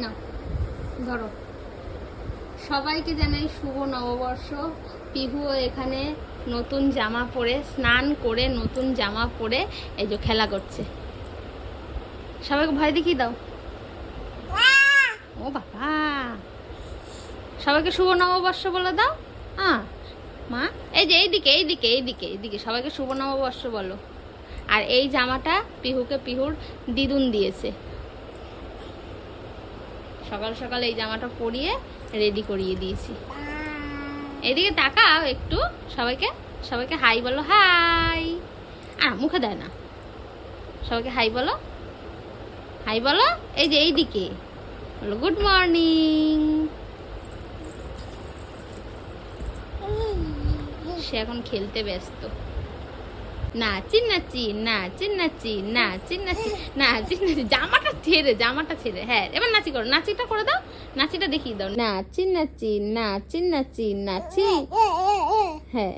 না ধরো, সবাইকে জানাই শুভ নববর্ষ। পিহুও এখানে নতুন জামা পরে, স্নান করে নতুন জামা পরে এই যে খেলা করছে। সবাইকে ভয় দেখিয়ে দাও। ও বাবা, সবাইকে শুভ নববর্ষ বলে দাও। হ্যাঁ মা, এই যে এইদিকে এইদিকে এইদিকে এইদিকে সবাইকে শুভ নববর্ষ বলো। আর এই জামাটা পিহুকে পিহুর দিদুন দিয়েছে। সকাল সকাল এই জামাটা পরিয়ে রেডি করিয়ে দিয়েছি। এইদিকে তাকাও একটু, সবাইকে সবাইকে হাই বলো, হাই। আর মুখে দেয় না, সবাইকে হাই বলো, হাই বলো। এই যে এইদিকে বলো গুড মর্নিং। সে এখন খেলতে ব্যস্ত। নাচি নাচি নাচি নাচি নাচি নাচি নাচি নাচি, জামাটা ছেড়ে জামাটা ছেড়ে। হ্যাঁ এবার নাচি করো, নাচিটা করে দাও, নাচিটা দেখিয়ে দাও। নাচি নাচি নাচি নাচি নাচি, হ্যাঁ।